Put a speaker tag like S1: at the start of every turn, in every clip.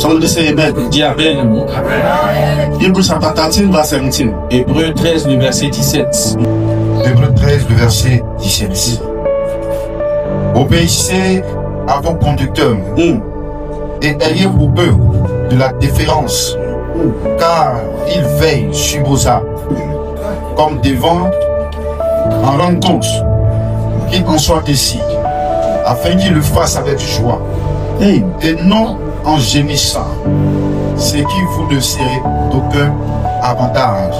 S1: On dit c'est Amen.
S2: Dis Amen.
S1: Hébreux chapitre 13, verset 17.
S2: Hébreux 13, le verset 17.
S3: Hébreux 13, le verset 17. Obéissez à vos conducteurs et ayez pour eux de la déférence, car ils veillent sur vos âmes, comme devant en rendre compte, qu'il en soit ainsi, afin qu'ils le fassent avec joie, et non en gémissant, ce qui vous ne serez d'aucun avantage.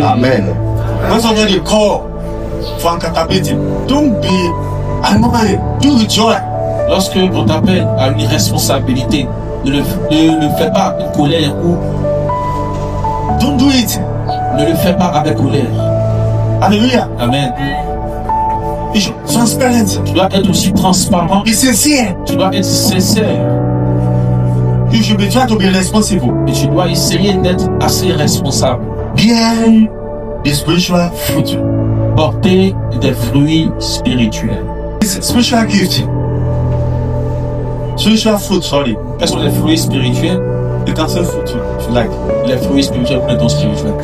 S3: Amen.
S1: When somebody call for accountability, don't be annoyed, do with joy.
S2: Lorsque on t'appelle à une responsabilité, ne le fais pas avec colère ou
S1: Don't do it.
S2: ne le fais pas avec colère.
S1: Hallelujah.
S2: Amen.
S1: Be transparent.
S2: Tu dois être aussi transparent.
S1: Be sincere.
S2: Tu dois être sincère.
S1: You should be trying to be responsible.
S2: Et tu dois essayer d'être assez responsable.
S1: Bear the spiritual fruit.
S2: Porter des fruits spirituels.
S1: It's a spiritual gift. Spiritual fruit, sorry.
S2: Quels sont les fruits spirituels?
S1: You can say fruit if you like.
S2: Les fruits spirituels ou les dons spirituels.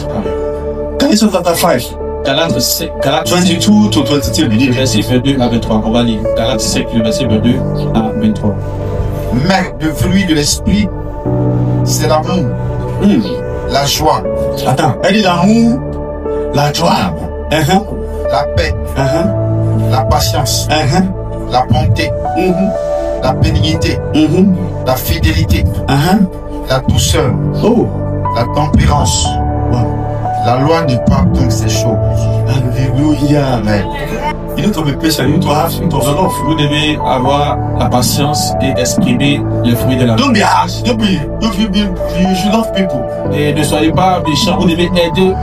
S1: Galatians chapter 5,
S2: Galates
S1: 22 to 23.
S2: le verset 22 à 23. On va lire. Galates 5, le verset 22 à 23.
S3: Mais le fruit de l'esprit, c'est l'amour, la joie,
S1: Attends, elle dit l'amour, la joie,
S3: la paix, la patience, la bonté, la bénignité, la fidélité, la douceur,
S1: Oh,
S3: la tempérance.
S1: wow.
S3: La loi n'est pas comme ces choses.
S1: Hallelujah.
S3: Amen.
S1: You need to be patient. You need to have love.
S2: Vous devez avoir la patience et exprimer les fruits de la vie.
S1: Don't be harsh. You should love people.
S2: Et ne soyez pas méchants. Vous devez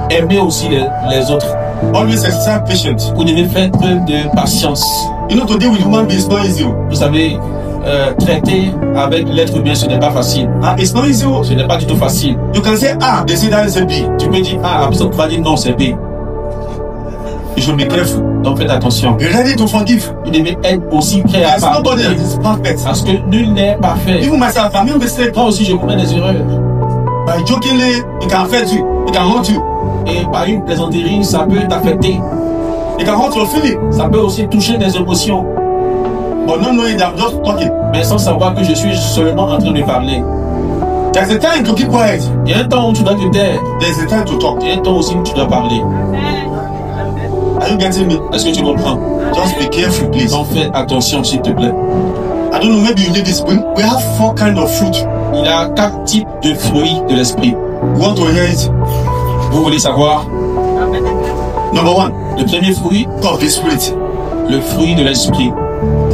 S2: aimer aussi les autres.
S1: Always exercise patience.
S2: Vous devez faire preuve de patience.
S1: You know, to deal with human beings is not easy.
S2: Vous savez, traiter avec l'être humain, ce n'est pas facile.
S1: It's not easy.
S2: Ce n'est pas du tout facile.
S1: You can say A, they say that is a B.
S2: Tu peux dire A, personne ne va dire non, c'est B.
S1: You should be careful.
S2: Donc faites attention.
S1: Be ready to forgive.
S2: Vous devez être aussi prêt à
S1: There's nobody that
S2: pardonner.
S1: is perfect.
S2: Parce que nul n'est parfait.
S1: Even myself, I make mistakes.
S2: Moi aussi, je commets des erreurs.
S1: By jokingly, it can affect you. It can hurt you.
S2: Et par une plaisanterie, ça peut t'affecter.
S1: It can hurt your feeling.
S2: Ça peut aussi toucher des émotions.
S1: But not knowing that I'm just talking.
S2: Mais sans savoir que je suis seulement en train de parler.
S1: There's a time to keep quiet.
S2: Il y a un temps où tu dois te taire.
S1: There's a time to talk.
S2: Il y a un temps aussi où tu dois parler.
S1: Are you getting me?
S2: Est-ce que tu comprends?
S1: Just be careful, please.
S2: Donc fais attention, s'il te plaît.
S1: I don't know, maybe you need this. We have 4 kinds of fruit.
S2: Il y a 4 types de fruits de l'esprit.
S1: You want to hear it?
S2: Vous voulez savoir?
S1: Number 1,
S2: Le premier fruit,
S1: of the spirit.
S2: le fruit de l'esprit.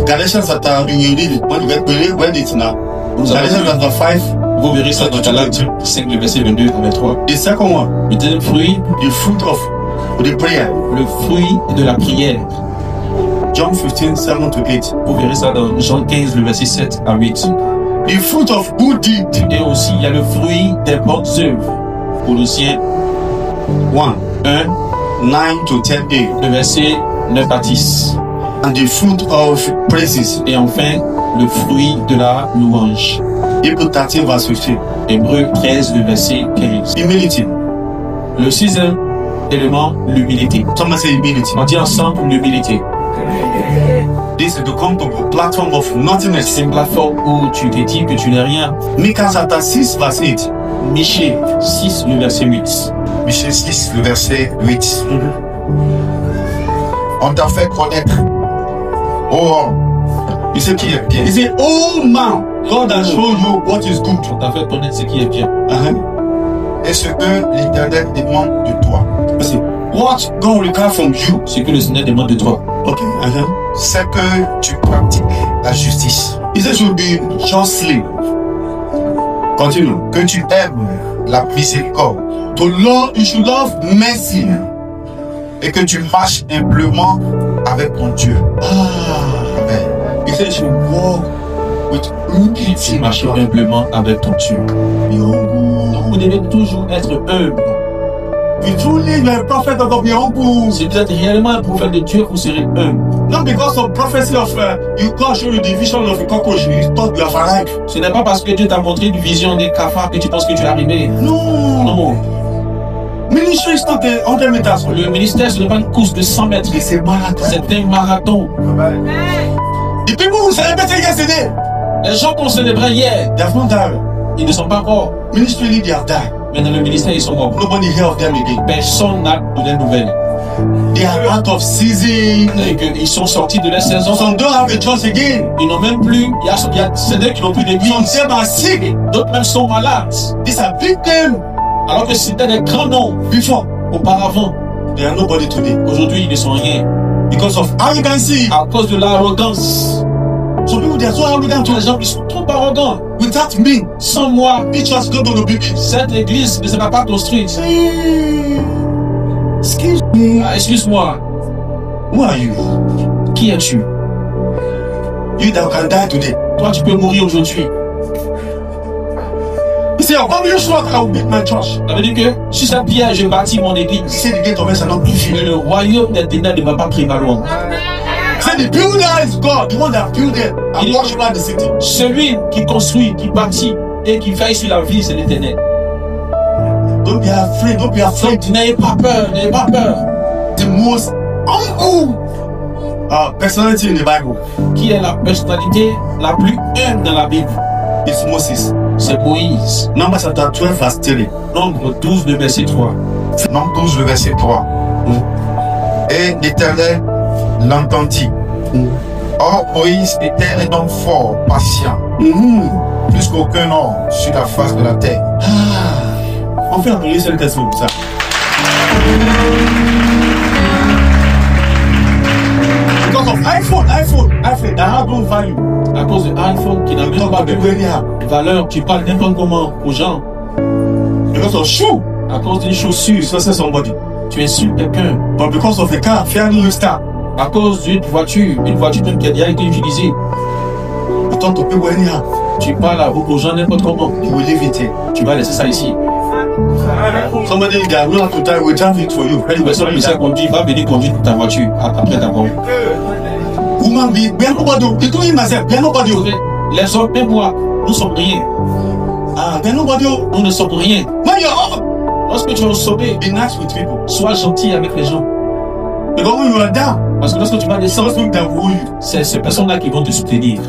S1: Galatians chapter, you read it. When you get read it now.
S2: Vous avez
S1: Galatians chapter 5.
S2: Vous verrez ça dans Galates 5, le verset 22 à 23.
S1: The second one,
S2: Le deuxième fruit,
S1: the fruit of the prayer.
S2: le fruit de la prière.
S1: John 15, 7 to 8.
S2: Vous verrez ça dans Jean 15, le verset 7 à 8.
S1: The fruit of good deed.
S2: Et aussi, il y a le fruit des bonnes œuvres. Colossiens
S1: 1,
S2: 1,
S1: 9 to 10a.
S2: le verset 9 à 10.
S1: And the fruit of praises.
S2: Et enfin, le fruit de la louange.
S1: Hebrews 13, verse 15.
S2: Hébreux 13, le verset 15.
S1: Humility.
S2: Le sixième élément, l'humilité.
S1: Someone say humility.
S2: On dit ensemble l'humilité.
S1: This is to come to a platform of nothingness.
S2: C'est une plateforme où tu te dis que tu n'es rien.
S1: Micah chapter 6, verse 8.
S2: Michée 6, le verset 8.
S3: Michée 6, le verset 8. On t'a fait connaître, oh,
S1: You say,
S3: qui est bien.
S1: he said, oh man, God has shown you what is good.
S2: On t'a fait connaître ce qui est bien.
S3: Et ce que l'Éternel demande de toi,
S1: See, what God requires from you.
S2: Ce que le Seigneur demande de toi.
S1: Okay.
S3: c'est que tu pratiques la justice,
S1: He said, you be justly. Continue.
S3: que tu aimes la miséricorde
S1: To love, you should love mercy.
S3: et que tu marches humblement avec ton Dieu. Amen.
S1: He said, you should walk with
S2: Tu
S1: humility.
S2: marches humblement avec ton Dieu.
S1: Be humble.
S2: Vous devez toujours être humble.
S1: Be truly the prophet of the humble.
S2: Si vous êtes réellement un prophète de Dieu, vous serez humble.
S1: Not because of prophecy of you can't show you the vision of a cockroach, you thought you have arrived.
S2: Ce n'est pas parce que Dieu t'a montré une vision des cafards que tu penses que tu es arrivé.
S1: No.
S2: Non.
S1: Ministry is not a 100 meters.
S2: Le ministère, ce n'est pas une course de 100 mètres.
S1: C'est marathon.
S2: C'est un marathon.
S1: The people who celebrated yesterday,
S2: Les gens qu'on célébrait hier,
S1: they have not died.
S2: ils ne sont pas morts.
S1: Ministry, they have died.
S2: Mais dans le ministère, ils sont morts.
S1: Nobody hear of them again.
S2: Personne n'a donné de nouvelles.
S1: They are out of season.
S2: Et qu'ils sont sortis de la saison.
S1: Some don't have a church again.
S2: Ils n'ont même plus. Il y a ceux qui n'ont plus d'église.
S1: Some are sick.
S2: D'autres même sont malades.
S1: These are big names.
S2: Alors que c'était des grands noms
S1: Before,
S2: auparavant.
S1: they are nobody today.
S2: Aujourd'hui, ils ne sont rien.
S1: Because of arrogancy.
S2: À cause de l'arrogance.
S1: Some people, they are so arrogant.
S2: Tous les gens qui sont trop arrogants.
S1: Without me,
S2: Sans moi,
S1: this church is not going to be big.
S2: cette église ne sera pas construite.
S1: Excuse me.
S2: Ah, excuse-moi.
S1: Who are you?
S2: Qui es-tu?
S1: You that can die today.
S2: Toi, tu peux mourir aujourd'hui.
S1: He said, how come you swore I will build my church?
S2: Ça veut dire que si cette pierre, je bâtis mon
S1: He
S2: église,
S1: said, the gate of hell shall not prevail.
S2: mais le royaume des ténèbres ne va pas prévaloir.
S1: He said, the builder is God, the one that built it and watch over the city.
S2: Celui qui construit, qui bâtit et qui veille sur la vie, c'est l'Éternel.
S1: Don't be afraid, don't be afraid.
S2: Donc, n'ayez pas peur, n'ayez pas peur.
S1: The most humble personality in the Bible
S2: Qui est la personnalité la plus humble dans la Bible?
S1: is Moses.
S2: C'est Moïse.
S1: Numbers chapter 12 verse 3.
S2: Nombre 12, le verset 3.
S3: Nombre 12, le verset 3. Et l'Éternel l'entendit. Or, Moïse était un homme fort, patient, plus qu'aucun homme sur la face de la terre.
S1: On fait envoyer cette question comme ça. Because of iPhone, that have no value.
S2: À cause de iPhone qui n'a même
S1: Talk
S2: pas
S1: about the
S2: de
S1: way they have.
S2: valeur, tu parles n'importe comment aux gens.
S1: Because of shoe,
S2: À cause d'une chaussure,
S1: you say somebody.
S2: tu insultes quelqu'un.
S1: But because of a car, fairly used car,
S2: À cause d'une voiture même qui a déjà été utilisée,
S1: you talk to people anyhow.
S2: tu parles aux gens n'importe comment.
S1: You will leave it here.
S2: Tu vas laisser ça ici.
S1: Somebody that will have to die will drive it for you.
S2: Une personne qui sait conduire va venir conduire ta voiture après ta mort.
S1: Woman be nobody, including myself, be nobody.
S2: Les hommes, même moi, nous sommes rien.
S1: Be nobody.
S2: Nous ne sommes rien.
S1: When you're up,
S2: Lorsque tu es au sommet,
S1: be nice with people.
S2: sois gentil avec les gens.
S1: Because when you are down,
S2: Parce que lorsque tu vas descendre,
S1: those people that will you.
S2: c'est ces personnes-là qui vont te soutenir.